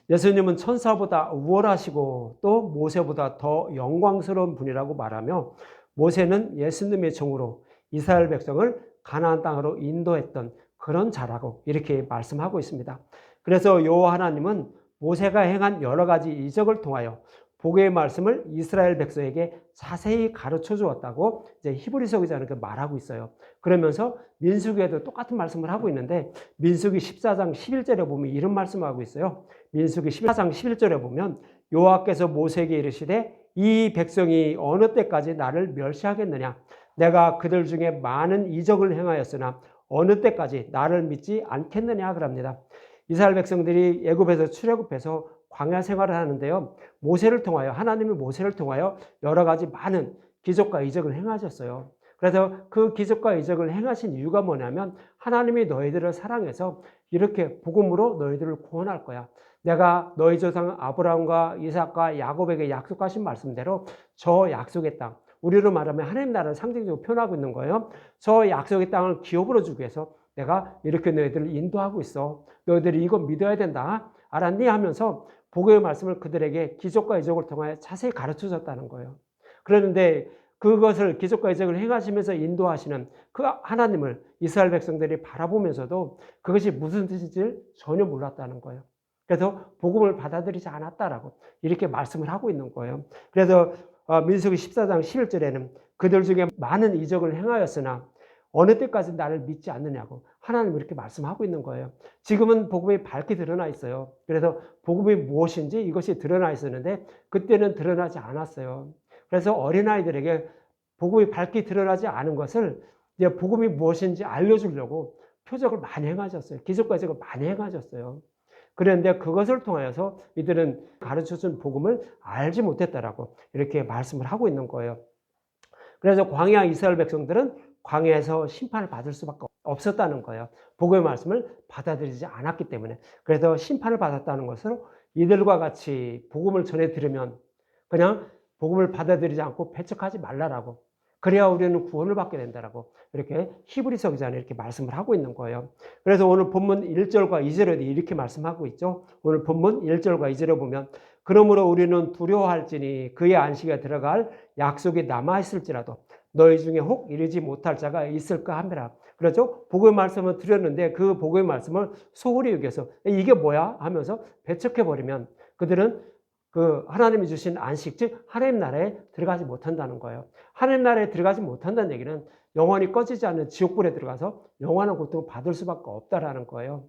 예수님은 천사보다 우월하시고 또 모세보다 더 영광스러운 분이라고 말하며 모세는 예수님의 종으로 이스라엘 백성을 가나안 땅으로 인도했던 그런 자라고 이렇게 말씀하고 있습니다. 그래서 여호와 하나님은 모세가 행한 여러 가지 이적을 통하여 복의 말씀을 이스라엘 백성에게 자세히 가르쳐 주었다고 이제 히브리서 기자는 말하고 있어요. 그러면서 민수기에도 똑같은 말씀을 하고 있는데 민수기 14장 11절에 보면 이런 말씀을 하고 있어요. 민수기 14장 11절에 보면 여호와께서 모세에게 이르시되 이 백성이 어느 때까지 나를 멸시하겠느냐? 내가 그들 중에 많은 이적을 행하였으나 어느 때까지 나를 믿지 않겠느냐 그럽니다. 이스라엘 백성들이 애굽에서 출애굽해서 광야 생활을 하는데요. 모세를 통하여 하나님이 모세를 통하여 여러 가지 많은 기적과 이적을 행하셨어요. 그래서 그 기적과 이적을 행하신 이유가 뭐냐면 하나님이 너희들을 사랑해서 이렇게 복음으로 너희들을 구원할 거야. 내가 너희 조상 아브라함과 이삭과 야곱에게 약속하신 말씀대로 저 약속의 땅, 우리로 말하면 하나님 나라를 상징적으로 표현하고 있는 거예요. 저 약속의 땅을 기업으로 주기 위해서 내가 이렇게 너희들을 인도하고 있어. 너희들이 이거 믿어야 된다. 알았니? 하면서 복음의 말씀을 그들에게 기적과 이적을 통하여 자세히 가르쳐 줬다는 거예요. 그런데 그것을 기적과 이적을 행하시면서 인도하시는 그 하나님을 이스라엘 백성들이 바라보면서도 그것이 무슨 뜻인지 전혀 몰랐다는 거예요. 그래서 복음을 받아들이지 않았다라고 이렇게 말씀을 하고 있는 거예요. 그래서 민수기 14장 11절에는 그들 중에 많은 이적을 행하였으나 어느 때까지 나를 믿지 않느냐고 하나님 이렇게 말씀하고 있는 거예요. 지금은 복음이 밝게 드러나 있어요. 그래서 복음이 무엇인지 이것이 드러나 있었는데 그때는 드러나지 않았어요. 그래서 어린아이들에게 복음이 밝게 드러나지 않은 것을 이제 복음이 무엇인지 알려주려고 표적을 많이 행하셨어요. 기적과 이적을 많이 행하셨어요. 그런데 그것을 통하여서 이들은 가르쳐준 복음을 알지 못했다라고 이렇게 말씀을 하고 있는 거예요. 그래서 광야 이스라엘 백성들은 광야에서 심판을 받을 수밖에 없었다는 거예요. 복음의 말씀을 받아들이지 않았기 때문에. 그래서 심판을 받았다는 것으로 이들과 같이 복음을 전해 들으면 그냥 복음을 받아들이지 않고 배척하지 말라라고. 그래야 우리는 구원을 받게 된다라고 이렇게 히브리서 기자는 이렇게 말씀을 하고 있는 거예요. 그래서 오늘 본문 1절과 2절에 이렇게 말씀하고 있죠. 오늘 본문 1절과 2절에 보면 그러므로 우리는 두려워할지니 그의 안식에 들어갈 약속이 남아있을지라도 너희 중에 혹 이르지 못할 자가 있을까 하매라. 그렇죠? 복음의 말씀을 드렸는데 그 복음의 말씀을 소홀히 여겨서 이게 뭐야? 하면서 배척해버리면 그들은 그 하나님이 주신 안식, 즉 하나님 나라에 들어가지 못한다는 거예요. 하나님 나라에 들어가지 못한다는 얘기는 영원히 꺼지지 않는 지옥불에 들어가서 영원한 고통을 받을 수밖에 없다라는 거예요.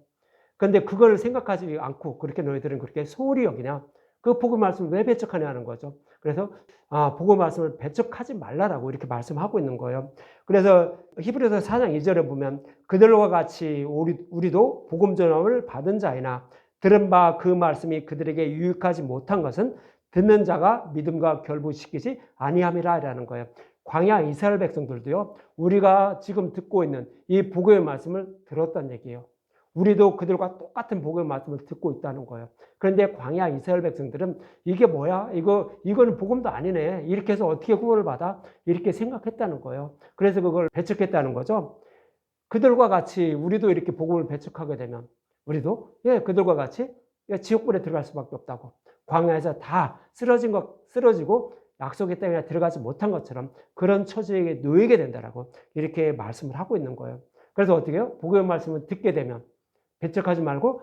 그런데 그걸 생각하지 않고 그렇게 너희들은 그렇게 소홀히 여기냐? 그 복음 말씀을 왜 배척하냐는 거죠. 그래서 복음 말씀을 배척하지 말라라고 이렇게 말씀하고 있는 거예요. 그래서 히브리서 4장 2절에 보면 그들과 같이 우리도 복음 전함을 받은 자이나 들은 바 그 말씀이 그들에게 유익하지 못한 것은 듣는 자가 믿음과 결부시키지 아니함이라라는 거예요. 광야 이스라엘 백성들도요. 우리가 지금 듣고 있는 이 복음의 말씀을 들었다는 얘기예요. 우리도 그들과 똑같은 복음의 말씀을 듣고 있다는 거예요. 그런데 광야 이스라엘 백성들은 이게 뭐야? 이거는 복음도 아니네. 이렇게 해서 어떻게 구원을 받아? 이렇게 생각했다는 거예요. 그래서 그걸 배척했다는 거죠. 그들과 같이 우리도 이렇게 복음을 배척하게 되면 우리도 그들과 같이 지옥불에 들어갈 수밖에 없다고. 광야에서 다 쓰러지고 약속의 땅에 들어가지 못한 것처럼 그런 처지에 놓이게 된다라고 이렇게 말씀을 하고 있는 거예요. 그래서 어떻게 해요? 복음의 말씀을 듣게 되면 배척하지 말고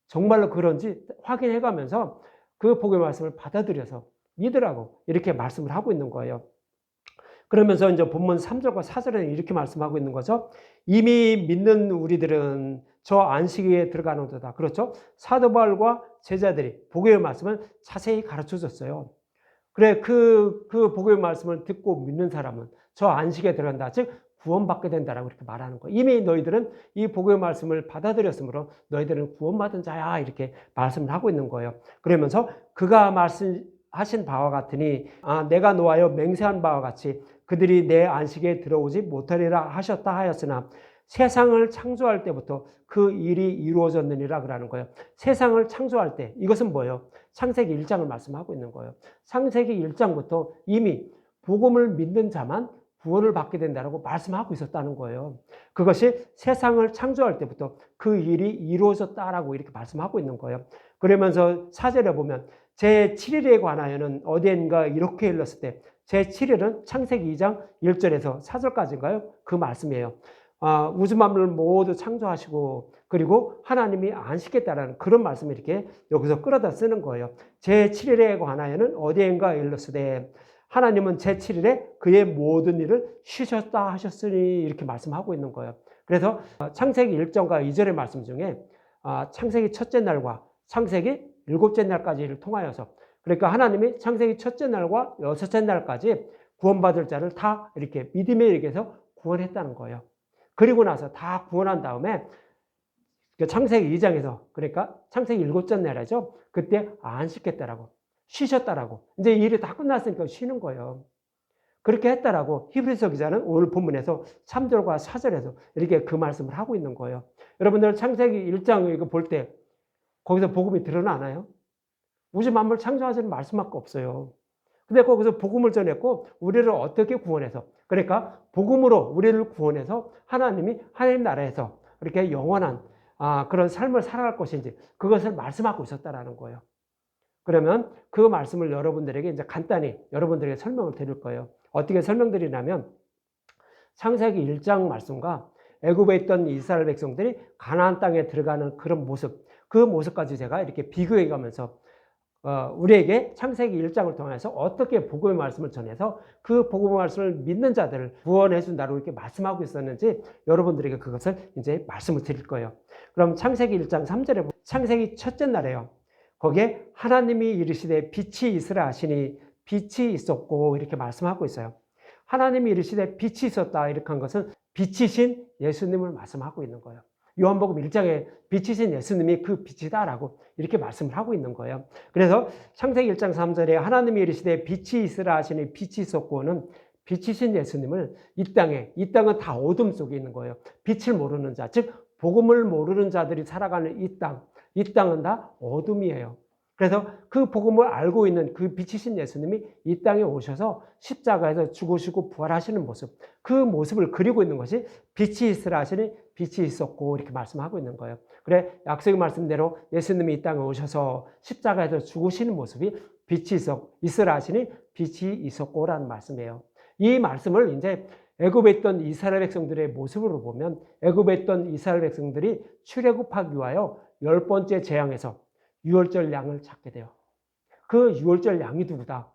정말로 그런지 확인해 가면서 그 복음의 말씀을 받아들여서 믿으라고 이렇게 말씀을 하고 있는 거예요. 그러면서 이제 본문 3절과 4절에는 이렇게 말씀하고 있는 거죠. 이미 믿는 우리들은 저 안식에 들어가는도다. 그렇죠? 사도 바울과 제자들이 복음의 말씀을 자세히 가르쳐 줬어요. 그래, 그 복음의 말씀을 듣고 믿는 사람은 저 안식에 들어간다. 즉, 구원받게 된다라고 이렇게 말하는 거예요. 이미 너희들은 이 복음의 말씀을 받아들였으므로 너희들은 구원받은 자야. 이렇게 말씀을 하고 있는 거예요. 그러면서 그가 말씀하신 바와 같으니 내가 노하여 맹세한 바와 같이 그들이 내 안식에 들어오지 못하리라 하셨다 하였으나 세상을 창조할 때부터 그 일이 이루어졌느니라 그러는 거예요. 세상을 창조할 때 이것은 뭐예요? 창세기 1장을 말씀하고 있는 거예요. 창세기 1장부터 이미 복음을 믿는 자만 구원을 받게 된다고 말씀하고 있었다는 거예요. 그것이 세상을 창조할 때부터 그 일이 이루어졌다라고 이렇게 말씀하고 있는 거예요. 그러면서 4절에 보면 제7일에 관하여는 어디엔가 이렇게 일렀을 때, 제7일은 창세기 2장 1절에서 4절까지인가요? 그 말씀이에요. 우주 만물을 모두 창조하시고 그리고 하나님이 안식했다라는 그런 말씀을 이렇게 여기서 끌어다 쓰는 거예요. 제7일에 관하여는 어디엔가 일렀으되 하나님은 제7일에 그의 모든 일을 쉬셨다 하셨으니 이렇게 말씀하고 있는 거예요. 그래서 창세기 1절과 2절의 말씀 중에 창세기 첫째 날과 창세기 일곱째 날까지를 통하여서, 그러니까 하나님이 창세기 첫째 날과 여섯째 날까지 구원받을 자를 다 이렇게 믿음에 의해서 구원했다는 거예요. 그리고 나서 다 구원한 다음에 창세기 2장에서, 그러니까 창세기 일곱째 날이죠. 그때 안식했다라고, 쉬셨다라고. 이제 일이 다 끝났으니까 쉬는 거예요. 그렇게 했다라고 히브리서 기자는 오늘 본문에서 3절과 4절에서 이렇게 그 말씀을 하고 있는 거예요. 여러분들 창세기 1장 이거 볼 때 거기서 복음이 드러나나요? 우주 만물 창조하시는 말씀밖에 없어요. 근데 거기서 복음을 전했고 우리를 어떻게 구원해서, 그러니까 복음으로 우리를 구원해서 하나님이 하나님 나라에서 이렇게 영원한 그런 삶을 살아갈 것인지 그것을 말씀하고 있었다라는 거예요. 그러면 그 말씀을 여러분들에게 이제 간단히 여러분들에게 설명을 드릴 거예요. 어떻게 설명드리냐면 창세기 1장 말씀과 애굽에 있던 이스라엘 백성들이 가나안 땅에 들어가는 그런 모습, 그 모습까지 제가 이렇게 비교해 가면서 우리에게 창세기 1장을 통해서 어떻게 복음의 말씀을 전해서 그 복음의 말씀을 믿는 자들을 구원해 준다고 이렇게 말씀하고 있었는지 여러분들에게 그것을 이제 말씀을 드릴 거예요. 그럼 창세기 1장 3절에 창세기 첫째 날에요. 거기에 하나님이 이르시되 빛이 있으라 하시니 빛이 있었고 이렇게 말씀하고 있어요. 하나님이 이르시되 빛이 있었다 이렇게 한 것은 빛이신 예수님을 말씀하고 있는 거예요. 요한복음 1장에 빛이신 예수님이 그 빛이다라고 이렇게 말씀을 하고 있는 거예요. 그래서 창세기 1장 3절에 하나님이 이르시되 빛이 있으라 하시니 빛이 있었고는 빛이신 예수님을 이 땅은 다 어둠 속에 있는 거예요. 빛을 모르는 자, 즉 복음을 모르는 자들이 살아가는 이 땅은 다 어둠이에요. 그래서 그 복음을 알고 있는 그 빛이신 예수님이 이 땅에 오셔서 십자가에서 죽으시고 부활하시는 모습, 그 모습을 그리고 있는 것이 빛이 있으라 하시니 빛이 있었고 이렇게 말씀하고 있는 거예요. 그래, 약속의 말씀대로 예수님이 이 땅에 오셔서 십자가에서 죽으시는 모습이 빛이 있으라 하시니 빛이 있었고라는 말씀이에요. 이 말씀을 이제 애굽에 있던 이스라엘 백성들의 모습으로 보면 애굽에 있던 이스라엘 백성들이 출애굽하기 위하여 10번째 재앙에서 유월절 양을 잡게 돼요. 그 유월절 양이 누구다?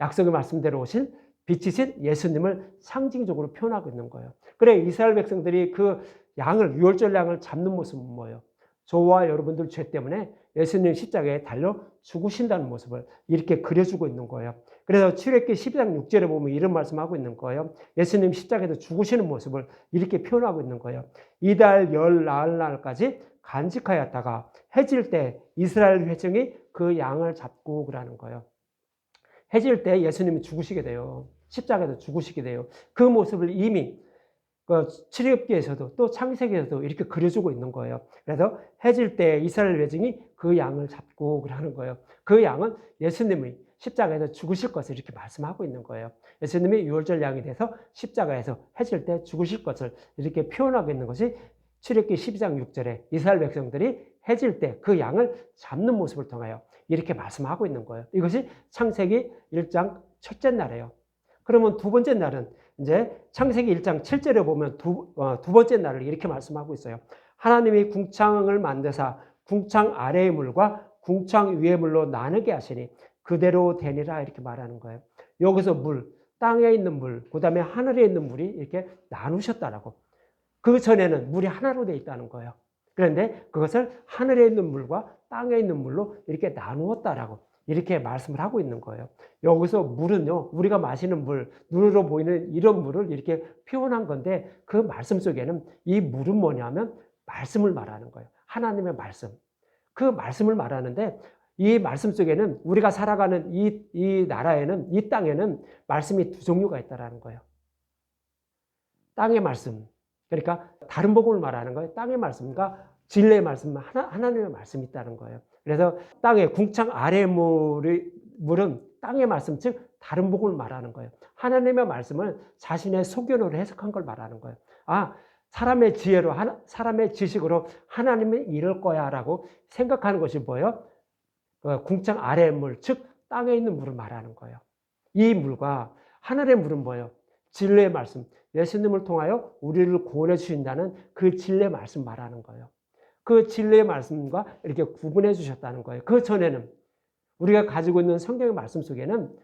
약속의 말씀대로 오신 빛이신 예수님을 상징적으로 표현하고 있는 거예요. 그래, 이스라엘 백성들이 그 양을, 유월절 양을 잡는 모습은 뭐예요? 저와 여러분들 죄 때문에 예수님 십자가에 달려 죽으신다는 모습을 이렇게 그려주고 있는 거예요. 그래서 출애굽기 12장 6절에 보면 이런 말씀하고 있는 거예요. 예수님 십자가에서 죽으시는 모습을 이렇게 표현하고 있는 거예요. 이달 열 나흘날까지 간직하였다가 해질 때 이스라엘 회중이 그 양을 잡고 그러는 거예요. 해질 때 예수님이 죽으시게 돼요. 십자가에서 죽으시게 돼요. 그 모습을 이미 출애굽기에서도 또 창세기에서도 이렇게 그려주고 있는 거예요. 그래서 해질 때 이스라엘 회중이 그 양을 잡고 그러는 거예요. 그 양은 예수님이 십자가에서 죽으실 것을 이렇게 말씀하고 있는 거예요. 예수님이 유월절 양이 돼서 십자가에서 해질 때 죽으실 것을 이렇게 표현하고 있는 것이 출애굽기 12장 6절에 이스라엘 백성들이 해질 때 그 양을 잡는 모습을 통하여 이렇게 말씀하고 있는 거예요. 이것이 창세기 1장 첫째 날이에요. 그러면 두 번째 날은 이제 창세기 1장 7절에 보면 두 번째 날을 이렇게 말씀하고 있어요. 하나님이 궁창을 만드사 궁창 아래의 물과 궁창 위의 물로 나누게 하시니 그대로 되니라 이렇게 말하는 거예요. 여기서 물, 땅에 있는 물, 그 다음에 하늘에 있는 물이 이렇게 나누셨다라고. 그 전에는 물이 하나로 되어 있다는 거예요. 그런데 그것을 하늘에 있는 물과 땅에 있는 물로 이렇게 나누었다라고 이렇게 말씀을 하고 있는 거예요. 여기서 물은요, 우리가 마시는 물, 눈으로 보이는 이런 물을 이렇게 표현한 건데 그 말씀 속에는 이 물은 뭐냐면 말씀을 말하는 거예요. 하나님의 말씀. 그 말씀을 말하는데 이 말씀 속에는 우리가 살아가는 이 나라에는, 이 땅에는 말씀이 두 종류가 있다는 거예요. 땅의 말씀. 그러니까 다른 복음을 말하는 거예요. 땅의 말씀과 진리의 말씀, 하나님의 말씀이 있다는 거예요. 그래서 땅의 궁창 아래의 물은 땅의 말씀, 즉 다른 복음을 말하는 거예요. 하나님의 말씀을 자신의 소견으로 해석한 걸 말하는 거예요. 아, 사람의 지혜로, 사람의 지식으로 하나님은 이럴 거야 라고 생각하는 것이 뭐예요? 궁창 아래의 물, 즉 땅에 있는 물을 말하는 거예요. 이 물과 하늘의 물은 뭐예요? 진리의 말씀, 예수님을 통하여 우리를 구원해 주신다는 그 진리의 말씀 말하는 거예요. 그 진리의 말씀과 이렇게 구분해 주셨다는 거예요. 그 전에는 우리가 가지고 있는 성경의 말씀 속에는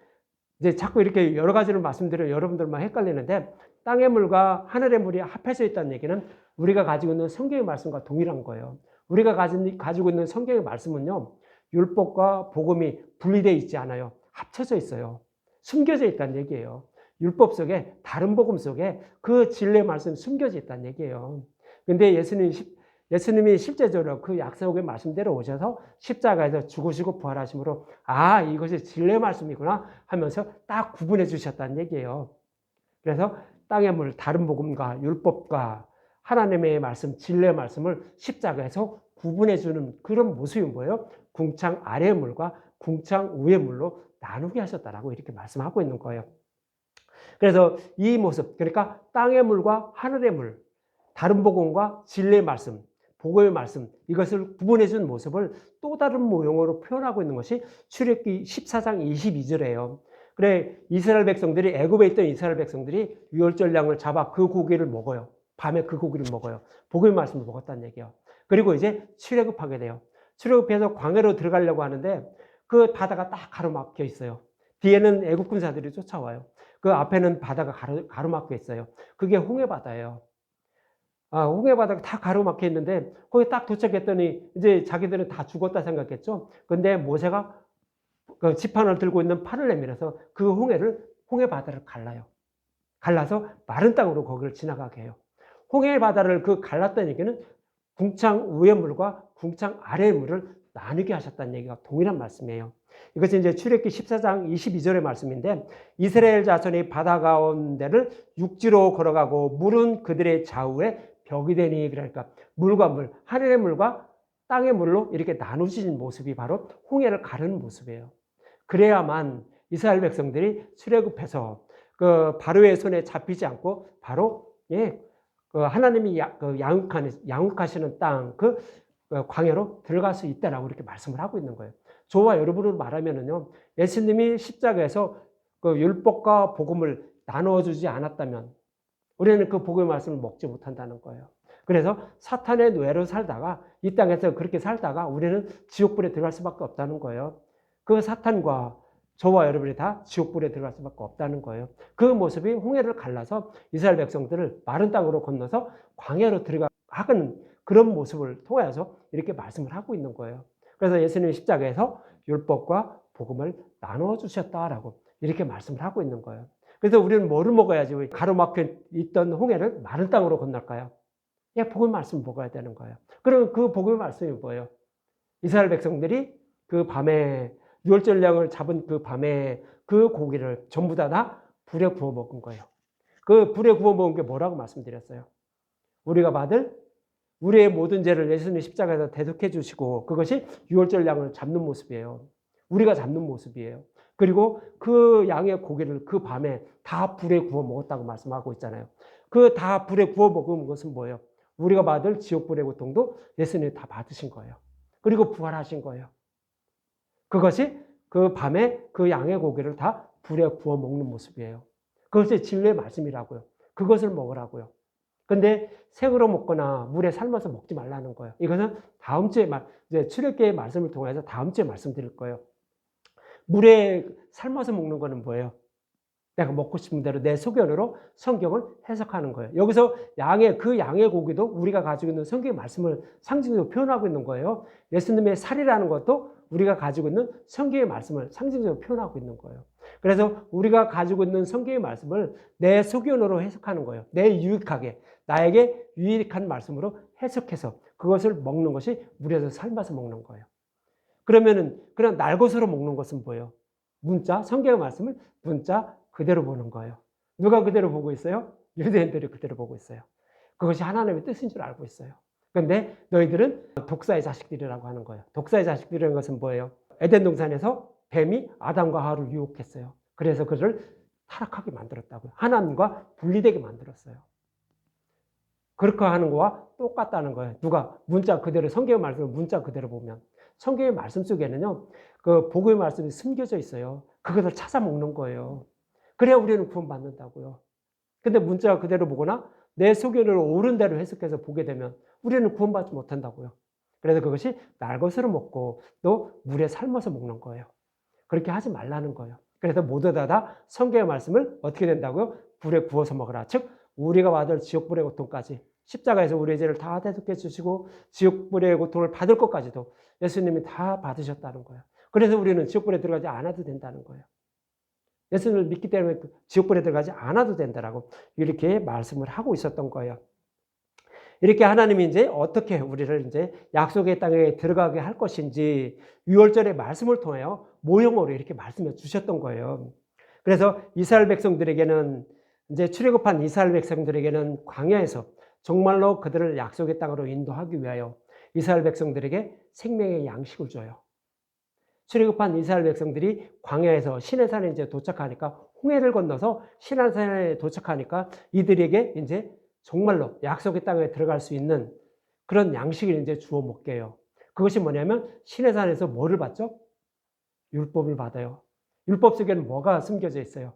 이제 자꾸 이렇게 여러 가지를 말씀드려 여러분들만 헷갈리는데, 땅의 물과 하늘의 물이 합해져 있다는 얘기는 우리가 가지고 있는 성경의 말씀과 동일한 거예요. 우리가 가지고 있는 성경의 말씀은요, 율법과 복음이 분리되어 있지 않아요. 합쳐져 있어요. 숨겨져 있다는 얘기예요. 율법 속에, 다른 복음 속에 그 진리의 말씀이 숨겨져 있다는 얘기예요. 근데 예수님이 실제적으로 그 약속의 말씀대로 오셔서 십자가에서 죽으시고 부활하심으로 아, 이것이 진리의 말씀이구나 하면서 딱 구분해 주셨다는 얘기예요. 그래서 땅의 물, 다른 복음과 율법과 하나님의 말씀, 진리의 말씀을 십자가에서 구분해 주는 그런 모습이 뭐예요? 궁창 아래의 물과 궁창 위의 물로 나누게 하셨다라고 이렇게 말씀하고 있는 거예요. 그래서 이 모습, 그러니까 땅의 물과 하늘의 물, 다른 복음과 진리의 말씀, 복음의 말씀, 이것을 구분해 준 모습을 또 다른 모형으로 표현하고 있는 것이 출애굽기 14장 22절이에요. 그래, 이스라엘 백성들이, 애굽에 있던 이스라엘 백성들이 유월절 양을 잡아 그 고기를 먹어요. 밤에 그 고기를 먹어요. 복음의 말씀을 먹었다는 얘기예요. 그리고 이제 출애굽하게 돼요. 출애굽해서 광야로 들어가려고 하는데 그 바다가 딱 가로막혀 있어요. 뒤에는 애굽 군사들이 쫓아와요. 그 앞에는 바다가 가로막혀 있어요. 그게 홍해바다예요. 홍해바다가 다 가로막혀 있는데 거기 딱 도착했더니 이제 자기들은 다 죽었다 생각했죠. 근데 모세가 그 지판을 들고 있는 팔을 내밀어서 그 홍해바다를 갈라요. 갈라서 마른 땅으로 거기를 지나가게 해요. 홍해바다를 그 갈랐다는 얘기는 궁창 위의 물과 궁창 아래의 물을 나누게 하셨다는 얘기가 동일한 말씀이에요. 이것이 이제 출애굽기 14장 22절의 말씀인데, 이스라엘 자손이 바다 가운데를 육지로 걸어가고 물은 그들의 좌우에 벽이 되니, 그러니까 물과 물, 하늘의 물과 땅의 물로 이렇게 나누어진 모습이 바로 홍해를 가르는 모습이에요. 그래야만 이스라엘 백성들이 출애굽해서 그 바로의 손에 잡히지 않고 바로 그 하나님이 양육하시는 땅, 그 광야로 들어갈 수 있다라고 이렇게 말씀을 하고 있는 거예요. 저와 여러분을 말하면은요, 예수님이 십자가에서 그 율법과 복음을 나눠주지 않았다면 우리는 그 복음의 말씀을 먹지 못한다는 거예요. 그래서 사탄의 노예로 살다가, 이 땅에서 그렇게 살다가 우리는 지옥불에 들어갈 수밖에 없다는 거예요. 그 사탄과 저와 여러분이 다 지옥불에 들어갈 수밖에 없다는 거예요. 그 모습이 홍해를 갈라서 이스라엘 백성들을 마른 땅으로 건너서 광야로 들어가는 그런 모습을 통해서 이렇게 말씀을 하고 있는 거예요. 그래서 예수님이 십자가에서 율법과 복음을 나누어 주셨다라고 이렇게 말씀을 하고 있는 거예요. 그래서 우리는 뭐를 먹어야지 가로막혀 있던 홍해를 마른 땅으로 건널까요? 복음의 말씀을 먹어야 되는 거예요. 그럼 그 복음의 말씀이 뭐예요? 이스라엘 백성들이 그 밤에 유월절 양을 잡은 그 밤에 그 고기를 전부 다 불에 구워 먹은 거예요. 그 불에 구워 먹은 게 뭐라고 말씀드렸어요? 우리가 받을 우리의 모든 죄를 예수님 십자가에서 대속해 주시고, 그것이 유월절 양을 잡는 모습이에요. 우리가 잡는 모습이에요. 그리고 그 양의 고기를 그 밤에 다 불에 구워 먹었다고 말씀하고 있잖아요. 그 다 불에 구워 먹은 것은 뭐예요? 우리가 받을 지옥불의 고통도 예수님이 다 받으신 거예요. 그리고 부활하신 거예요. 그것이 그 밤에 그 양의 고기를 다 불에 구워 먹는 모습이에요. 그것이 진리의 말씀이라고요. 그것을 먹으라고요. 근데 생으로 먹거나 물에 삶아서 먹지 말라는 거예요. 이것은 다음 주에 이제 출애굽기의 말씀을 통해서 다음 주에 말씀드릴 거예요. 물에 삶아서 먹는 거는 뭐예요? 내가 먹고 싶은 대로 내 소견으로 성경을 해석하는 거예요. 여기서 그 양의 고기도 우리가 가지고 있는 성경의 말씀을 상징적으로 표현하고 있는 거예요. 예수님의 살이라는 것도 우리가 가지고 있는 성경의 말씀을 상징적으로 표현하고 있는 거예요. 그래서 우리가 가지고 있는 성경의 말씀을 내 소견으로 해석하는 거예요. 나에게 유익한 말씀으로 해석해서 그것을 먹는 것이 물에서 삶아서 먹는 거예요. 그러면은 그냥 날것으로 먹는 것은 뭐예요? 성경의 말씀을 문자 그대로 보는 거예요. 누가 그대로 보고 있어요? 유대인들이 그대로 보고 있어요. 그것이 하나님의 뜻인 줄 알고 있어요. 그런데 너희들은 독사의 자식들이라고 하는 거예요. 독사의 자식들이라는 것은 뭐예요? 에덴 동산에서 뱀이 아담과 하와를 유혹했어요. 그래서 그를 타락하게 만들었다고요. 하나님과 분리되게 만들었어요. 그렇게 하는 거와 똑같다는 거예요. 누가 문자 그대로 성경의 말씀을 문자 그대로 보면 성경의 말씀 속에는요. 그 복음의 말씀이 숨겨져 있어요. 그것을 찾아 먹는 거예요. 그래야 우리는 구원받는다고요. 근데 문자 그대로 보거나 내 소견을 옳은 대로 해석해서 보게 되면 우리는 구원받지 못한다고요. 그래서 그것이 날것으로 먹고 또 물에 삶아서 먹는 거예요. 그렇게 하지 말라는 거예요. 그래서 모두 다 성경의 말씀을 어떻게 된다고요? 불에 구워서 먹으라. 즉 우리가 받을 지옥불의 고통까지 십자가에서 우리의 죄를 다 대속해 주시고 지옥불의 고통을 받을 것까지도 예수님이 다 받으셨다는 거예요. 그래서 우리는 지옥불에 들어가지 않아도 된다는 거예요. 예수님을 믿기 때문에 지옥불에 들어가지 않아도 된다라고 이렇게 말씀을 하고 있었던 거예요. 이렇게 하나님이 이제 어떻게 우리를 이제 약속의 땅에 들어가게 할 것인지 6월절의 말씀을 통하여 모형으로 이렇게 말씀해 주셨던 거예요. 그래서 이스라엘 백성들에게는 이제 출애굽한 이스라엘 백성들에게는 광야에서 정말로 그들을 약속의 땅으로 인도하기 위하여 이스라엘 백성들에게 생명의 양식을 줘요. 출애굽한 이스라엘 백성들이 광야에서 시내산에 이제 도착하니까 홍해를 건너서 시내산에 도착하니까 이들에게 이제 정말로 약속의 땅에 들어갈 수 있는 그런 양식을 이제 주워 먹게 해요. 그것이 뭐냐면 시내산에서 뭐를 받죠? 율법을 받아요. 율법 속에는 뭐가 숨겨져 있어요?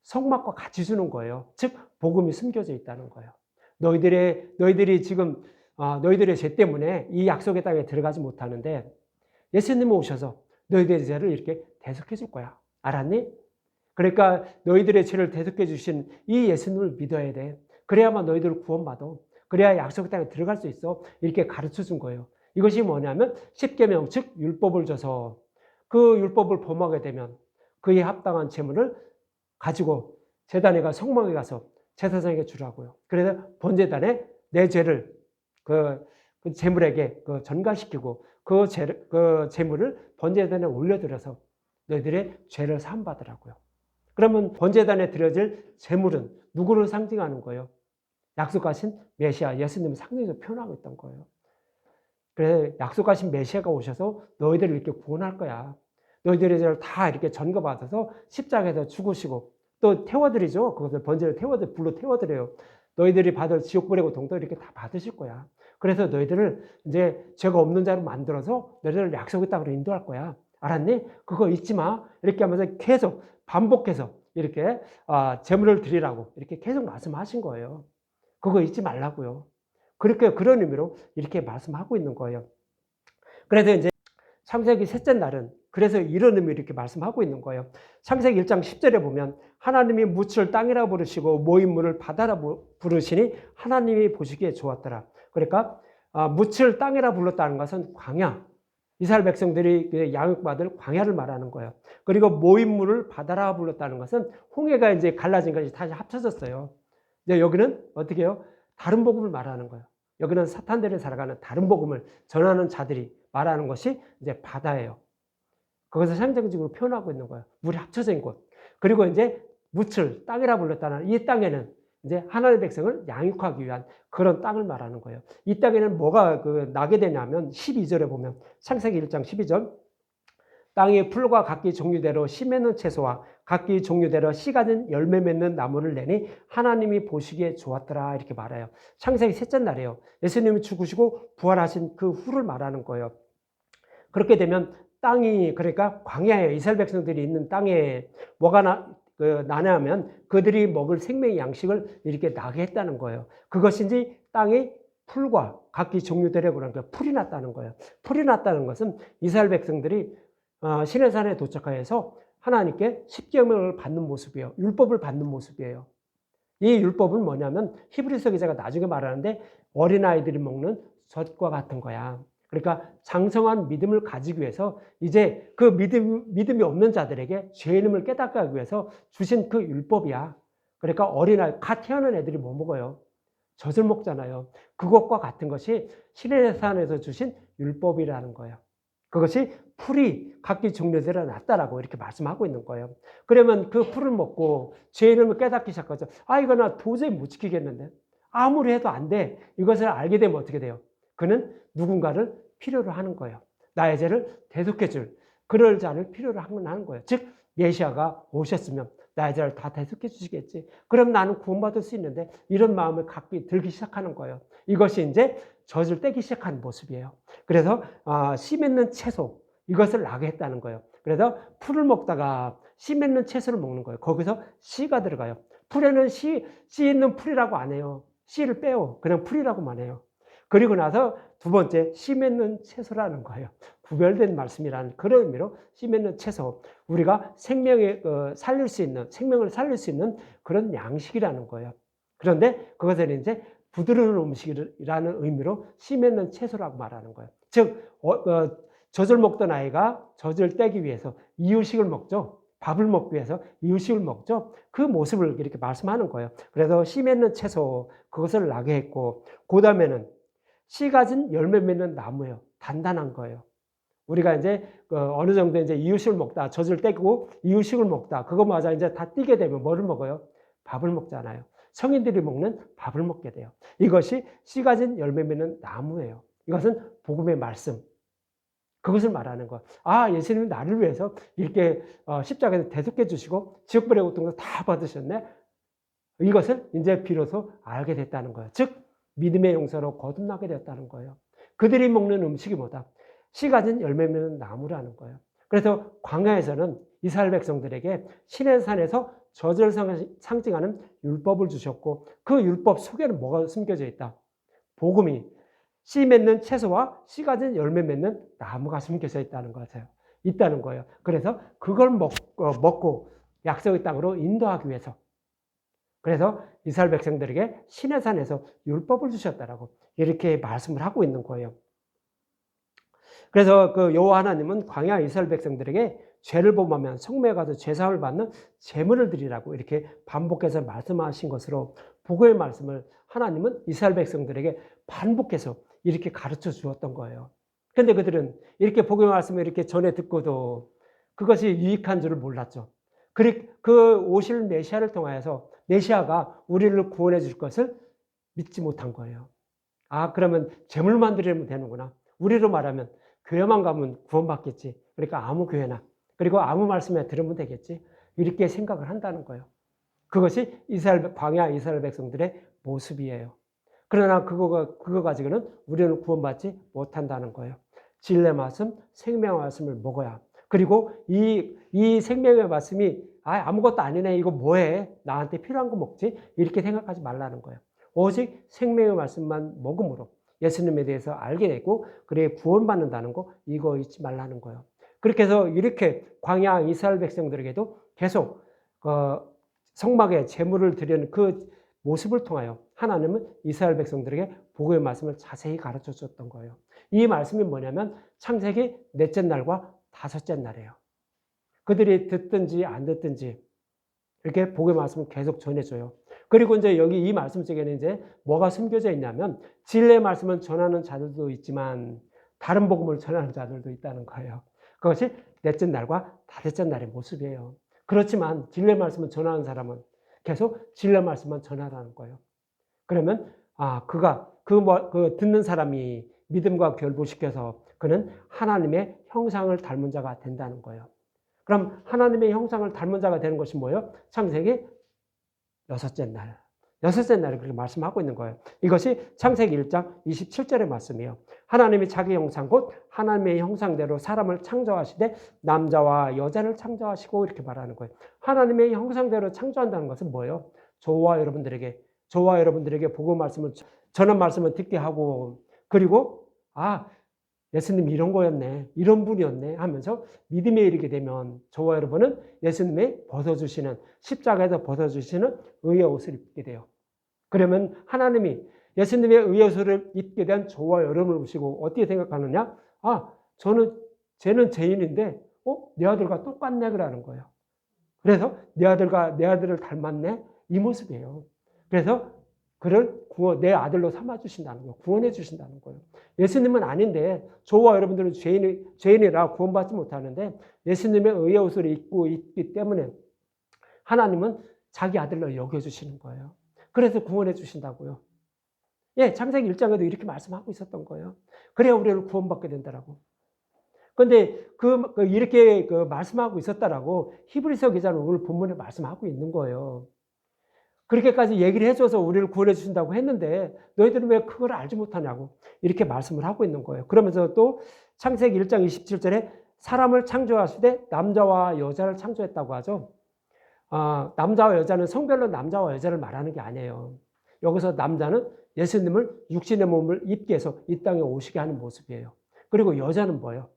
성막과 같이 주는 거예요. 즉 복음이 숨겨져 있다는 거예요. 너희들이 지금 너희들의 죄 때문에 이 약속의 땅에 들어가지 못하는데 예수님이 오셔서 너희들의 죄를 이렇게 대속해 줄 거야. 알았니? 그러니까 너희들의 죄를 대속해 주신 이 예수님을 믿어야 돼. 그래야만 너희들 구원받아. 그래야 약속의 땅에 들어갈 수 있어. 이렇게 가르쳐 준 거예요. 이것이 뭐냐면 십계명 즉 율법을 줘서 그 율법을 범하게 되면 그에 합당한 제물을 가지고 제단에 가 성막에 가서 제사장에게 주라고요. 그래서 번제단에 내 죄를 그 제물에게 전가시키고 그 제물을 번제단에 올려드려서 너희들의 죄를 사함 받으라고요. 그러면 번제단에 드려질 제물은 누구를 상징하는 거예요? 약속하신 메시아 예수님을 상징해서 표현하고 있던 거예요. 그래서 약속하신 메시아가 오셔서 너희들을 이렇게 구원할 거야. 너희들의 죄를 다 이렇게 전가받아서 십자가에서 죽으시고 또 태워드리죠. 그것을 번제를 불로 태워드려요. 너희들이 받을 지옥불의 고통도 이렇게 다 받으실 거야. 그래서 너희들을 이제 죄가 없는 자로 만들어서 너희들을 약속의 땅으로 인도할 거야. 알았니? 그거 잊지 마. 이렇게 하면서 계속 반복해서 이렇게 제물을 드리라고 이렇게 계속 말씀하신 거예요. 그거 잊지 말라고요. 그렇게 그런 의미로 이렇게 말씀하고 있는 거예요. 그래서 이제 창세기 셋째 날은 그래서 이런 의미로 이렇게 말씀하고 있는 거예요. 창세기 1장 10절에 보면 하나님이 묻을 땅이라 부르시고 모인 물을 바다라 부르시니 하나님이 보시기에 좋았더라. 그러니까 묻을 땅이라 불렀다는 것은 광야. 이스라엘 백성들이 양육받을 광야를 말하는 거예요. 그리고 모인 물을 바다라 불렀다는 것은 홍해가 이제 갈라진 것이 다시 합쳐졌어요. 이제 여기는 어떻게 해요? 다른 복음을 말하는 거예요. 여기는 사탄들이 살아가는 다른 복음을 전하는 자들이 말하는 것이 이제 바다예요. 그것을 상징적으로 표현하고 있는 거예요. 물이 합쳐진 곳. 그리고 이제 묻을 땅이라 불렀다는 이 땅에는 이제 하나님의 백성을 양육하기 위한 그런 땅을 말하는 거예요. 이 땅에는 뭐가 나게 되냐면 12절에 보면 창세기 1장 12절 땅이 풀과 각기 종류대로 씨 맺는 채소와 각기 종류대로 씨 가진 열매 맺는 나무를 내니 하나님이 보시기에 좋았더라 이렇게 말해요. 창세기 셋째 날이에요. 예수님이 죽으시고 부활하신 그 후를 말하는 거예요. 그렇게 되면 땅이 그러니까 광야에 이스라엘 백성들이 있는 땅에 뭐가 나냐면 그들이 먹을 생명의 양식을 이렇게 나게 했다는 거예요. 그것인지 땅이 풀과 각기 종류대로 그러니까 풀이 났다는 거예요. 풀이 났다는 것은 이스라엘 백성들이 시내산에 도착해서 하나님께 십계명을 받는 모습이에요. 율법을 받는 모습이에요. 이 율법은 뭐냐면 히브리서 기자가 나중에 말하는데 어린아이들이 먹는 젖과 같은 거야. 그러니까 장성한 믿음을 가지기 위해서 이제 그 믿음이 없는 자들에게 죄 이름을 깨닫게 하기 위해서 주신 그 율법이야. 그러니까 어린아이, 갓 태어난 애들이 뭐 먹어요? 젖을 먹잖아요. 그것과 같은 것이 시내산에서 주신 율법이라는 거예요. 그것이 풀이 각기 종류대로 났다라고 이렇게 말씀하고 있는 거예요. 그러면 그 풀을 먹고 죄 이름을 깨닫기 시작하죠. 이거 나 도저히 못 지키겠는데. 아무리 해도 안 돼. 이것을 알게 되면 어떻게 돼요? 그는 누군가를 필요로 하는 거예요. 나의 죄를 대속해 줄 그럴 자를 필요로 하는 거예요. 즉 메시아가 오셨으면 나의 죄를 다 대속해 주시겠지. 그럼 나는 구원받을 수 있는데 이런 마음을 갖기 들기 시작하는 거예요. 이것이 이제 젖을 떼기 시작하는 모습이에요. 그래서 씨 맺는 채소 이것을 나게 했다는 거예요. 그래서 풀을 먹다가 씨 맺는 채소를 먹는 거예요. 거기서 씨가 들어가요. 풀에는 씨 있는 풀이라고 안 해요. 씨를 빼요. 그냥 풀이라고만 해요. 그리고 나서 두 번째 씨 맺는 채소라는 거예요. 구별된 말씀이라는 그런 의미로 씨 맺는 채소. 우리가 생명을 살릴 수 있는 그런 양식이라는 거예요. 그런데 그것을 이제 부드러운 음식이라는 의미로 씨 맺는 채소라고 말하는 거예요. 즉 젖을 먹던 아이가 젖을 떼기 위해서 이유식을 먹죠. 밥을 먹기 위해서 이유식을 먹죠. 그 모습을 이렇게 말씀하는 거예요. 그래서 씨 맺는 채소 그것을 나게 했고, 그 다음에는 씨 가진 열매 맺는 나무예요. 단단한 거예요. 우리가 이제 어느 정도 이제 이유식을 먹다, 젖을 떼고 이유식을 먹다, 그거마저 이제 다 띄게 되면 뭐를 먹어요? 밥을 먹잖아요. 성인들이 먹는 밥을 먹게 돼요. 이것이 씨 가진 열매 맺는 나무예요. 이것은 복음의 말씀. 그것을 말하는 거. 예수님이 나를 위해서 이렇게 십자가에서 대속해 주시고 지옥불의 고통을 다 받으셨네. 이것을 이제 비로소 알게 됐다는 거예요. 즉 믿음의 용서로 거듭나게 됐다는 거예요. 그들이 먹는 음식이 뭐다? 씨 가진 열매 맺는 나무라는 거예요. 그래서 광야에서는 이스라엘 백성들에게 시내산에서 젖을 상징하는 율법을 주셨고, 그 율법 속에는 뭐가 숨겨져 있다? 복음이, 씨 맺는 채소와 씨 가진 열매 맺는 나무가 숨겨져 있다는 거예요. 그래서 그걸 먹고 약속의 땅으로 인도하기 위해서, 그래서 이스라엘 백성들에게 시내산에서 율법을 주셨다라고 이렇게 말씀을 하고 있는 거예요. 그래서 그 여호와 하나님은 광야 이스라엘 백성들에게 죄를 범하면 성매에 가서 죄사함을 받는 제물을 드리라고 이렇게 반복해서 말씀하신 것으로, 복음의 말씀을 하나님은 이스라엘 백성들에게 반복해서 이렇게 가르쳐 주었던 거예요. 그런데 그들은 이렇게 복음의 말씀을 이렇게 전해 듣고도 그것이 유익한 줄을 몰랐죠. 그 오실 메시아를 통하여서 메시아가 우리를 구원해 줄 것을 믿지 못한 거예요. 그러면 제물만 드리면 되는구나. 우리로 말하면 교회만 가면 구원받겠지. 그러니까 아무 교회나, 그리고 아무 말씀에 들으면 되겠지. 이렇게 생각을 한다는 거예요. 그것이 광야 이스라엘 백성들의 모습이에요. 그러나 그거 가지고는 우리는 구원받지 못한다는 거예요. 진리의 말씀, 생명의 말씀을 먹어야. 그리고 이 생명의 말씀이 아무것도 아니네, 이거 뭐해, 나한테 필요한 거 먹지, 이렇게 생각하지 말라는 거예요. 오직 생명의 말씀만 먹음으로 예수님에 대해서 알게 되고 그래 구원받는다는 거, 이거 잊지 말라는 거예요. 그렇게 해서 이렇게 광야 이스라엘 백성들에게도 계속 성막에 제물을 드리는 그 모습을 통하여 하나님은 이스라엘 백성들에게 복음의 말씀을 자세히 가르쳐 줬던 거예요. 이 말씀이 뭐냐면 창세기 넷째 날과 다섯째 날이에요. 그들이 듣든지 안 듣든지 이렇게 복음의 말씀을 계속 전해줘요. 그리고 이제 여기 이 말씀 속에는 이제 뭐가 숨겨져 있냐면, 진리의 말씀을 전하는 자들도 있지만 다른 복음을 전하는 자들도 있다는 거예요. 그것이 넷째 날과 다섯째 날의 모습이에요. 그렇지만 진리의 말씀을 전하는 사람은 계속 진리의 말씀만 전하라는 거예요. 그러면 그 듣는 사람이 믿음과 결부시켜서 그는 하나님의 형상을 닮은 자가 된다는 거예요. 그럼 하나님의 형상을 닮은 자가 되는 것이 뭐예요? 창세기 여섯째 날에 그렇게 말씀하고 있는 거예요. 이것이 창세기 1장 27절의 말씀이에요. 하나님이 자기 형상 곧 하나님의 형상대로 사람을 창조하시되 남자와 여자를 창조하시고 이렇게 말하는 거예요. 하나님의 형상대로 창조한다는 것은 뭐예요? 저와 여러분들에게 복음 말씀을 전한 말씀을 듣게 하고, 그리고 예수님 이런 거였네, 이런 분이었네 하면서 믿음에 이르게 되면 저와 여러분은 예수님의 벗어주시는, 십자가에서 벗어주시는 의의 옷을 입게 돼요. 그러면 하나님이 예수님의 의의 옷을 입게 된 저와 여러분을 보시고 어떻게 생각하느냐? 쟤는 죄인인데 내 아들과 똑같네 그러는 거예요. 그래서 내 아들을 닮았네, 이 모습이에요. 그래서 그를 내 아들로 삼아주신다는 거예요. 구원해 주신다는 거예요. 예수님은 아닌데 저와 여러분들은 죄인이라 구원받지 못하는데 예수님의 의의 옷을 입고 있기 때문에 하나님은 자기 아들로 여겨주시는 거예요. 그래서 구원해 주신다고요. 창세기 1장에도 이렇게 말씀하고 있었던 거예요. 그래야 우리를 구원받게 된다라고. 근데 이렇게 말씀하고 있었다라고 히브리서 기자는 오늘 본문에 말씀하고 있는 거예요. 그렇게까지 얘기를 해줘서 우리를 구원해 주신다고 했는데 너희들은 왜 그걸 알지 못하냐고 이렇게 말씀을 하고 있는 거예요. 그러면서 또 창세기 1장 27절에 사람을 창조하시되 남자와 여자를 창조했다고 하죠. 남자와 여자는 성별로 남자와 여자를 말하는 게 아니에요. 여기서 남자는 예수님을 육신의 몸을 입게 해서 이 땅에 오시게 하는 모습이에요. 그리고 여자는 뭐예요?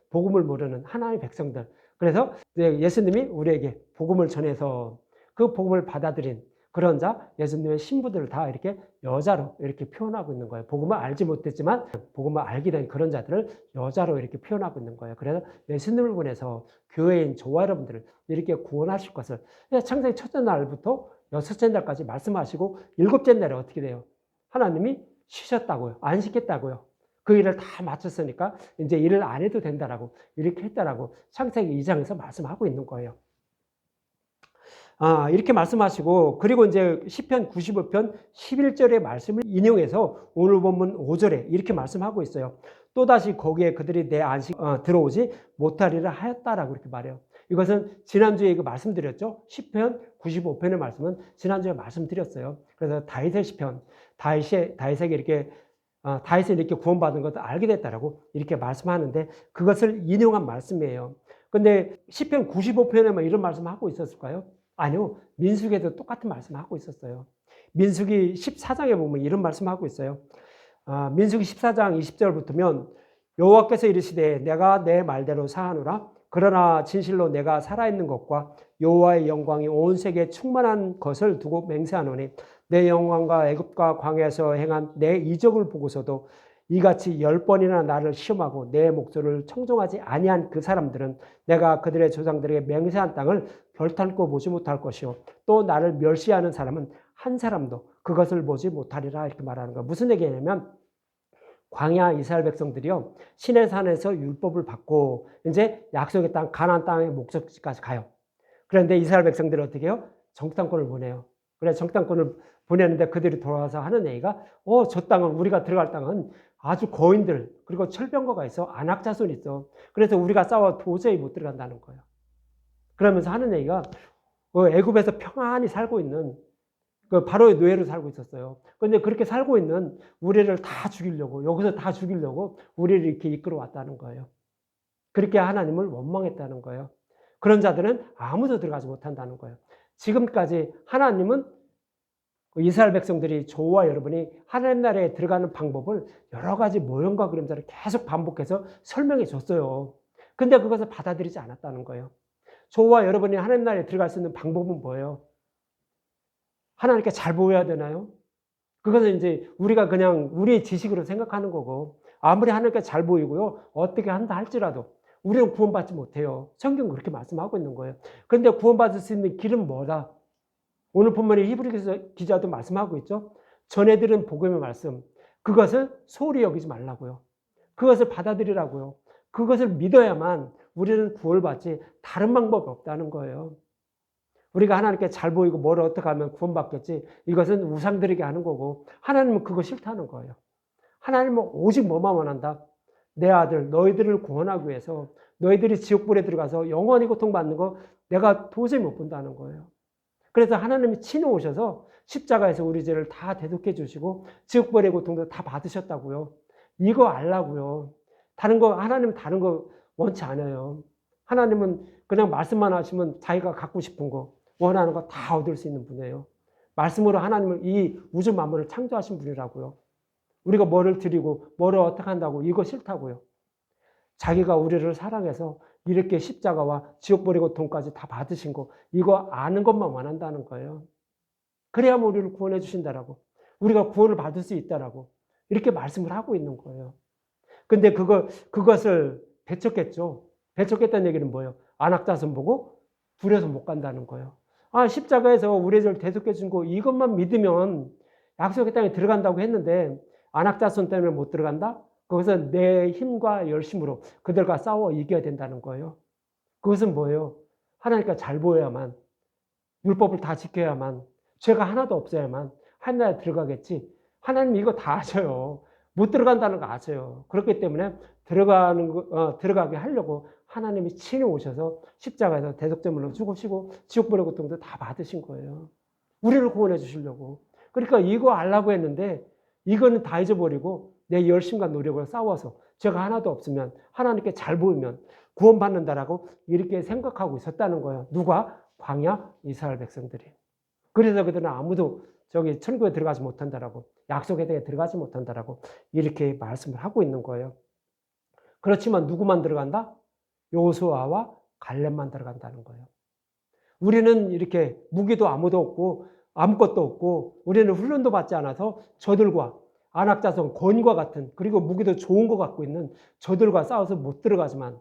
복음을 모르는 하나님의 백성들. 그래서 예수님이 우리에게 복음을 전해서 그 복음을 받아들인 그런 자, 예수님의 신부들을 다 이렇게 여자로 이렇게 표현하고 있는 거예요. 복음을 알지 못했지만 복음을 알게 된 그런 자들을 여자로 이렇게 표현하고 있는 거예요. 그래서 예수님을 보내서 교회인 저와 여러분들을 이렇게 구원하실 것을 창세기 첫째 날부터 여섯째 날까지 말씀하시고 일곱째 날에 어떻게 돼요? 하나님이 쉬셨다고요. 안식했다고요. 그 일을 다 마쳤으니까 이제 일을 안 해도 된다라고 이렇게 했다라고 창세기 2장에서 말씀하고 있는 거예요. 이렇게 말씀하시고 그리고 이제 시편 95편 11절의 말씀을 인용해서 오늘 본문 5절에 이렇게 말씀하고 있어요. 또다시 거기에 그들이 내 안식 들어오지 못하리라 하였다라고 이렇게 말해요. 이것은 지난주에 말씀드렸죠. 시편 95편의 말씀은 지난주에 말씀드렸어요. 그래서 다윗의 시편, 다윗에게 이렇게 다윗이 이렇게 구원받은 것을 알게 됐다라고 이렇게 말씀하는데 그것을 인용한 말씀이에요. 근데 시편 95편에만 이런 말씀하고 있었을까요? 아니요. 민수기에도 똑같은 말씀하고 있었어요. 민수기 14장에 보면 이런 말씀하고 있어요. 민수기 14장 20절부터면 여호와께서 이르시되 내가 내 말대로 사하노라. 그러나 진실로 내가 살아있는 것과 여호와의 영광이 온 세계에 충만한 것을 두고 맹세하노니 내 영광과 애굽과 광야에서 행한 내 이적을 보고서도 이같이 10번이나 나를 시험하고 내 목소리를 청종하지 아니한 그 사람들은 내가 그들의 조상들에게 맹세한 땅을 결탄코 보지 못할 것이요 또 나를 멸시하는 사람은 한 사람도 그것을 보지 못하리라 이렇게 말하는 거예요. 무슨 얘기냐면 광야 이스라엘 백성들이요 시내산에서 율법을 받고 이제 약속의 땅 가나안 땅의 목적지까지 가요. 그런데 이스라엘 백성들이 어떻게 해요? 정탐꾼을 보내요. 그래서 정탐꾼을 보내는데 그들이 돌아와서 하는 얘기가 저 땅은 우리가 들어갈 땅은 아주 거인들 그리고 철병거가 있어 안악자손이 있어. 그래서 우리가 싸워 도저히 못 들어간다는 거예요. 그러면서 하는 얘기가 애굽에서 평안히 살고 있는 바로의 노예로 살고 있었어요. 그런데 그렇게 살고 있는 우리를 다 죽이려고 여기서 다 죽이려고 우리를 이렇게 이끌어 왔다는 거예요. 그렇게 하나님을 원망했다는 거예요. 그런 자들은 아무도 들어가지 못한다는 거예요. 지금까지 하나님은 이스라엘 백성들이 저와 여러분이 하나님 나라에 들어가는 방법을 여러 가지 모형과 그림자를 계속 반복해서 설명해 줬어요. 근데 그것을 받아들이지 않았다는 거예요. 저와 여러분이 하나님 나라에 들어갈 수 있는 방법은 뭐예요? 하나님께 잘 보여야 되나요? 그것은 이제 우리가 그냥 우리의 지식으로 생각하는 거고 아무리 하나님께 잘 보이고요. 어떻게 한다 할지라도 우리는 구원받지 못해요. 성경은 그렇게 말씀하고 있는 거예요. 그런데 구원받을 수 있는 길은 뭐다? 오늘 본문에 히브리 기자도 말씀하고 있죠. 전해 들은 복음의 말씀 그것을 소홀히 여기지 말라고요. 그것을 받아들이라고요. 그것을 믿어야만 우리는 구원받지 다른 방법이 없다는 거예요. 우리가 하나님께 잘 보이고 뭘 어떻게 하면 구원받겠지. 이것은 우상들에게 하는 거고 하나님은 그거 싫다는 거예요. 하나님은 오직 뭐만 원한다. 내 아들 너희들을 구원하기 위해서 너희들이 지옥불에 들어가서 영원히 고통받는 거 내가 도저히 못 본다는 거예요. 그래서 하나님이 친히 오셔서 십자가에서 우리 죄를 다 대속해 주시고 지옥불의 고통도 다 받으셨다고요. 이거 알라고요. 하나님은 다른 거 원치 않아요. 하나님은 그냥 말씀만 하시면 자기가 갖고 싶은 거 원하는 거 다 얻을 수 있는 분이에요. 말씀으로 하나님을 이 우주 만물을 창조하신 분이라고요. 우리가 뭐를 드리고 뭐를 어떻게 한다고 이거 싫다고요. 자기가 우리를 사랑해서 이렇게 십자가와 지옥불의 고통까지 다 받으신 거 이거 아는 것만 원한다는 거예요. 그래야만 우리를 구원해 주신다라고 우리가 구원을 받을 수 있다라고 이렇게 말씀을 하고 있는 거예요. 근데 그것을 배척했죠. 배척했다는 얘기는 뭐예요? 안악자손 보고 두려워서 못 간다는 거예요. 십자가에서 우리의 죄를 대속해 준 거 이것만 믿으면 약속의 땅에 들어간다고 했는데 안악자손 때문에 못 들어간다? 거기서 내 힘과 열심으로 그들과 싸워 이겨야 된다는 거예요. 그것은 뭐예요? 하나님께 잘 보여야만 율법을 다 지켜야만 죄가 하나도 없어야만 하나님에 들어가겠지. 하나님 이거 다 아셔요. 못 들어간다는 거 아세요. 그렇기 때문에 들어가게 하려고 하나님이 친히 오셔서 십자가에서 대속제물로 죽으시고 지옥불의 고통도 다 받으신 거예요. 우리를 구원해 주시려고. 그러니까 이거 알라고 했는데 이거는 다 잊어버리고 내 열심과 노력을 싸워서 죄가 하나도 없으면 하나님께 잘 보이면 구원받는다라고 이렇게 생각하고 있었다는 거예요. 누가? 광야 이스라엘 백성들이. 그래서 그들은 아무도 저기 천국에 들어가지 못한다라고, 약속의 땅에 들어가지 못한다라고 이렇게 말씀을 하고 있는 거예요. 그렇지만 누구만 들어간다? 여호수아와 갈렙만 들어간다는 거예요. 우리는 이렇게 무기도 아무도 없고 아무것도 없고 우리는 훈련도 받지 않아서 저들과 안악자손 권과 같은, 그리고 무기도 좋은 거 갖고 있는 저들과 싸워서 못 들어가지만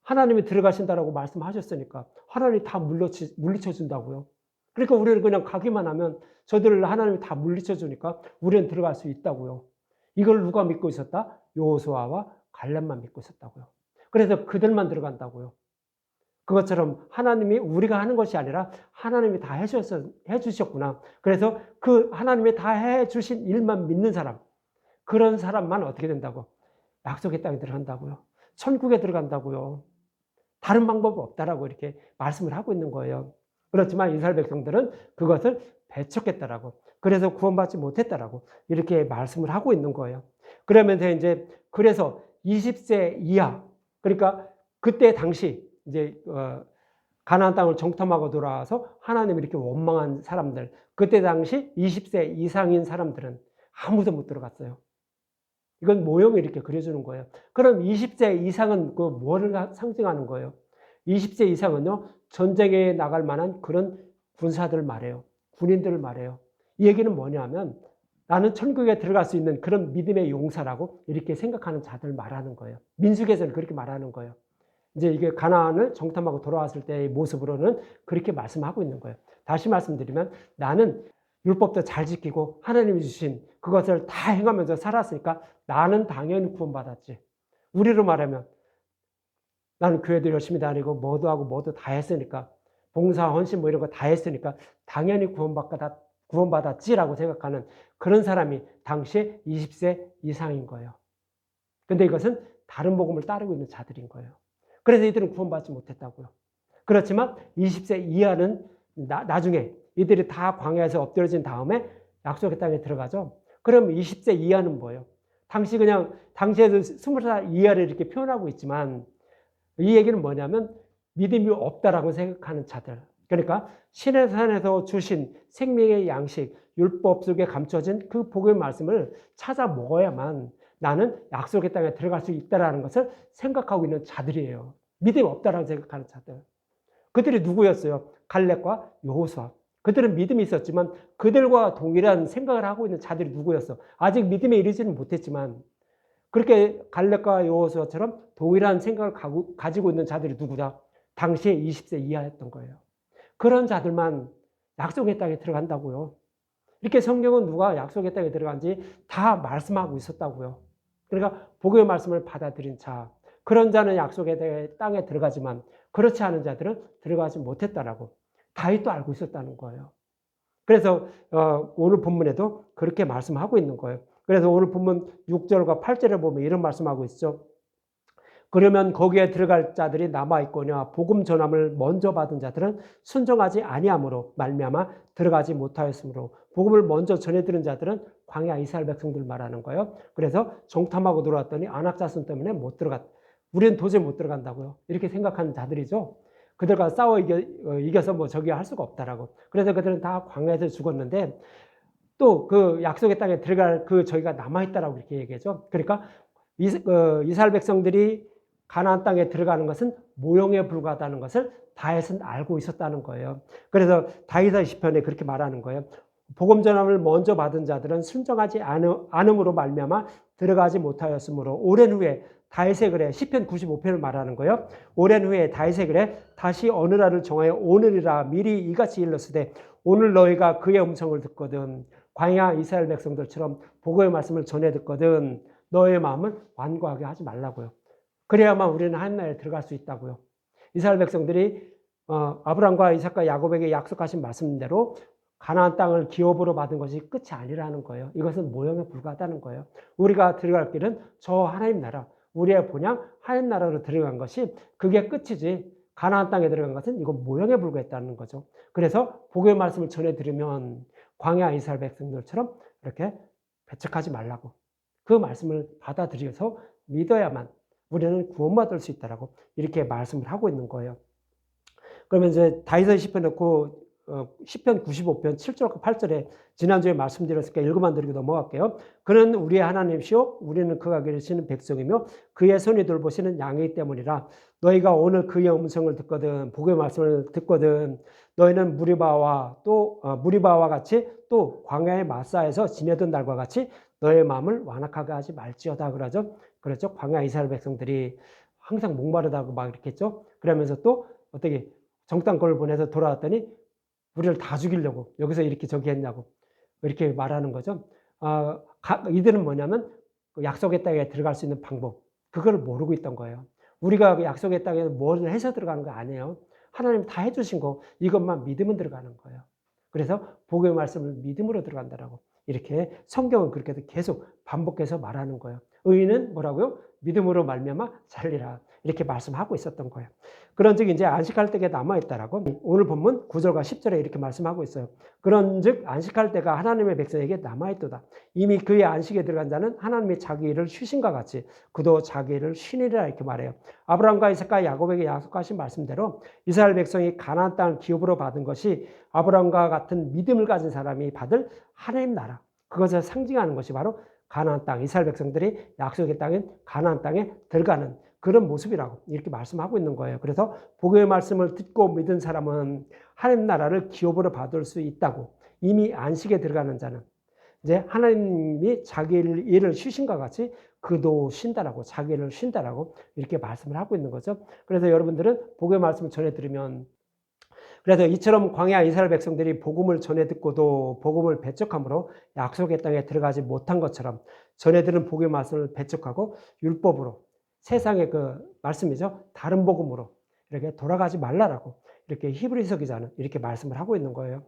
하나님이 들어가신다라고 말씀하셨으니까 하나님이 다 물리쳐 준다고요. 그러니까 우리는 그냥 가기만 하면 저들을 하나님이 다 물리쳐 주니까 우리는 들어갈 수 있다고요. 이걸 누가 믿고 있었다? 여호수아와 갈렙만 믿고 있었다고요. 그래서 그들만 들어간다고요. 그것처럼 하나님이 우리가 하는 것이 아니라 하나님이 다 해주셨구나. 그래서 그 하나님이 다 해주신 일만 믿는 사람, 그런 사람만 어떻게 된다고? 약속의 땅에 들어간다고요. 천국에 들어간다고요. 다른 방법이 없다라고 이렇게 말씀을 하고 있는 거예요. 그렇지만 이스라엘 백성들은 그것을 배척했다라고, 그래서 구원받지 못했다라고 이렇게 말씀을 하고 있는 거예요. 그러면서 이제 그래서 20세 이하, 그러니까 그때 당시 이제 가나안 땅을 정탐하고 돌아와서 하나님을 이렇게 원망한 사람들, 그때 당시 20세 이상인 사람들은 아무도 못 들어갔어요. 이건 모형을 이렇게 그려주는 거예요. 그럼 20세 이상은 그 뭐를 상징하는 거예요? 20세 이상은요, 전쟁에 나갈 만한 그런 군사들 말해요. 군인들을 말해요. 이 얘기는 뭐냐면 나는 천국에 들어갈 수 있는 그런 믿음의 용사라고 이렇게 생각하는 자들 말하는 거예요. 민수기에서는 그렇게 말하는 거예요. 이제 이게 가나안을 정탐하고 돌아왔을 때의 모습으로는 그렇게 말씀하고 있는 거예요. 다시 말씀드리면 나는 율법도 잘 지키고 하나님이 주신 그것을 다 행하면서 살았으니까 나는 당연히 구원받았지. 우리로 말하면 나는 교회도 열심히 다니고 뭐도 하고 뭐도 다 했으니까, 봉사, 헌신 뭐 이런 거 다 했으니까 당연히 구원받았지라고 생각하는 그런 사람이 당시에 20세 이상인 거예요. 근데 이것은 다른 복음을 따르고 있는 자들인 거예요. 그래서 이들은 구원받지 못했다고요. 그렇지만 20세 이하는 나중에 이들이 다 광야에서 엎드려진 다음에 약속의 땅에 들어가죠. 그럼 20세 이하는 뭐예요? 당시에도 20살 이하를 이렇게 표현하고 있지만 이 얘기는 뭐냐면 믿음이 없다라고 생각하는 자들. 그러니까 신의 산에서 주신 생명의 양식, 율법 속에 감춰진 그 복음의 말씀을 찾아 먹어야만 나는 약속의 땅에 들어갈 수 있다는 것을 생각하고 있는 자들이에요. 믿음이 없다라고 생각하는 자들. 그들이 누구였어요? 갈렙과 여호수아. 그들은 믿음이 있었지만 그들과 동일한 생각을 하고 있는 자들이 누구였어? 아직 믿음에 이르지는 못했지만 그렇게 갈렙과 여호수아처럼 동일한 생각을 가지고 있는 자들이 누구다? 당시에 20세 이하였던 거예요. 그런 자들만 약속의 땅에 들어간다고요. 이렇게 성경은 누가 약속의 땅에 들어간지 다 말씀하고 있었다고요. 그러니까 복음의 말씀을 받아들인 자, 그런 자는 약속의 땅에 들어가지만 그렇지 않은 자들은 들어가지 못했다라고 다윗도 알고 있었다는 거예요. 그래서 오늘 본문에도 그렇게 말씀하고 있는 거예요. 그래서 오늘 본문 6절과 8절에 보면 이런 말씀하고 있죠. 그러면 거기에 들어갈 자들이 남아있거냐 복음 전함을 먼저 받은 자들은 순종하지 아니함으로 말미암아 들어가지 못하였으므로, 복음을 먼저 전해들은 자들은 광야 이스라엘 백성들 말하는 거예요. 그래서 정탐하고 들어왔더니 안악자손 때문에 못 들어갔다. 우리는 도저히 못 들어간다고요. 이렇게 생각하는 자들이죠. 그들과 싸워 이겨서 뭐 저기 할 수가 없다라고. 그래서 그들은 다 광야에서 죽었는데 또 그 약속의 땅에 들어갈 그 저희가 남아있다라고 이렇게 얘기하죠. 그러니까 이스라엘 백성들이 가나안 땅에 들어가는 것은 모형에 불과하다는 것을 다윗은 알고 있었다는 거예요. 그래서 다윗의 시편에 그렇게 말하는 거예요. 복음 전함을 먼저 받은 자들은 순종하지 않음으로 말미암아 들어가지 못하였으므로 오랜 후에 다윗의 글에 시편 95편을 말하는 거예요. 오랜 후에 다윗의 글에 다시 어느 날을 정하여 오늘이라 미리 이같이 일렀으되 오늘 너희가 그의 음성을 듣거든 광야 이스라엘 백성들처럼 복음의 말씀을 전해 듣거든 너의 마음을 완고하게 하지 말라고요. 그래야만 우리는 하나님 나라에 들어갈 수 있다고요. 이스라엘 백성들이 아브라함과 이삭과 야곱에게 약속하신 말씀대로 가나안 땅을 기업으로 받은 것이 끝이 아니라는 거예요. 이것은 모형에 불과하다는 거예요. 우리가 들어갈 길은 저 하나님 나라, 우리의 본향 하나님 나라로 들어간 것이 그게 끝이지, 가나안 땅에 들어간 것은 이건 모형에 불과했다는 거죠. 그래서 복음의 말씀을 전해 들으면 광야 이스라엘 백성들처럼 이렇게 배척하지 말라고, 그 말씀을 받아들여서 믿어야만 우리는 구원받을 수 있다라고 이렇게 말씀을 하고 있는 거예요. 그러면 이제 다윗의 시편 놓고 시편 95편 7절과 8절에 지난주에 말씀드렸으니까 읽어만 드리고 넘어갈게요. 그는 우리의 하나님이시오 우리는 그가 기르시는 백성이며 그의 손이 돌보시는 양이기 때문이라. 너희가 오늘 그의 음성을 듣거든, 복의 말씀을 듣거든, 너희는 무리바와 같이 또 광야의 마사에서 지내던 날과 같이 너의 마음을 완악하게 하지 말지어다 그러죠. 그렇죠. 광야 이스라엘 백성들이 항상 목마르다고 막 이렇게 했죠. 그러면서 또 어떻게 정탐꾼을 보내서 돌아왔더니 우리를 다 죽이려고 여기서 이렇게 저기 했냐고 이렇게 말하는 거죠. 이들은 뭐냐면 약속의 땅에 들어갈 수 있는 방법, 그걸 모르고 있던 거예요. 우리가 약속의 땅에 뭘 해서 들어가는 거 아니에요. 하나님 다 해주신 거, 이것만 믿으면 들어가는 거예요. 그래서 복음의 말씀을 믿음으로 들어간다라고 이렇게 성경은 그렇게 계속 반복해서 말하는 거예요. 의인은 뭐라고요? 믿음으로 말미암아 살리라, 이렇게 말씀하고 있었던 거예요. 그런즉 이제 안식할 때가 남아있다라고 오늘 본문 9절과 10절에 이렇게 말씀하고 있어요. 그런즉 안식할 때가 하나님의 백성에게 남아있도다. 이미 그의 안식에 들어간 자는 하나님의 자기 일을 쉬신과 같이 그도 자기 일을 쉬니라, 이렇게 말해요. 아브라함과 이삭과 야곱에게 약속하신 말씀대로 이스라엘 백성이 가나안 땅을 기업으로 받은 것이 아브라함과 같은 믿음을 가진 사람이 받을 하나님 나라, 그것을 상징하는 것이 바로 가나안 땅, 이스라엘 백성들이 약속의 땅인 가나안 땅에 들어가는 그런 모습이라고 이렇게 말씀하고 있는 거예요. 그래서 복음의 말씀을 듣고 믿은 사람은 하나님 나라를 기업으로 받을 수 있다고, 이미 안식에 들어가는 자는 이제 하나님이 자기 일을 쉬신과 같이 그도 쉰다라고, 자기 일을 쉰다라고 이렇게 말씀을 하고 있는 거죠. 그래서 여러분들은 복음의 말씀을 전해 들으면, 그래서 이처럼 광야 이스라엘 백성들이 복음을 전해 듣고도 복음을 배척함으로 약속의 땅에 들어가지 못한 것처럼 전해 들은 복음의 말씀을 배척하고 율법으로, 세상의 그 말씀이죠, 다른 복음으로 이렇게 돌아가지 말라라고 이렇게 히브리서 기자는 이렇게 말씀을 하고 있는 거예요.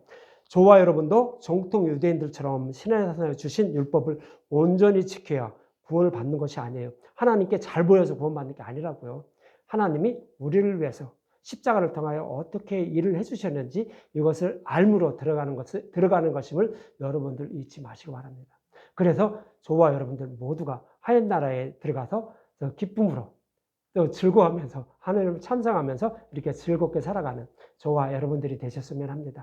저와 여러분도 정통 유대인들처럼 신앙에서 주신 율법을 온전히 지켜야 구원을 받는 것이 아니에요. 하나님께 잘 보여서 구원받는 게 아니라고요. 하나님이 우리를 위해서 십자가를 통하여 어떻게 일을 해주셨는지 이것을 알므로 들어가는 것임을 여러분들 잊지 마시기 바랍니다. 그래서 저와 여러분들 모두가 하나님 나라에 들어가서 기쁨으로 또 즐거워하면서 하나님을 찬송하면서 이렇게 즐겁게 살아가는 저와 여러분들이 되셨으면 합니다.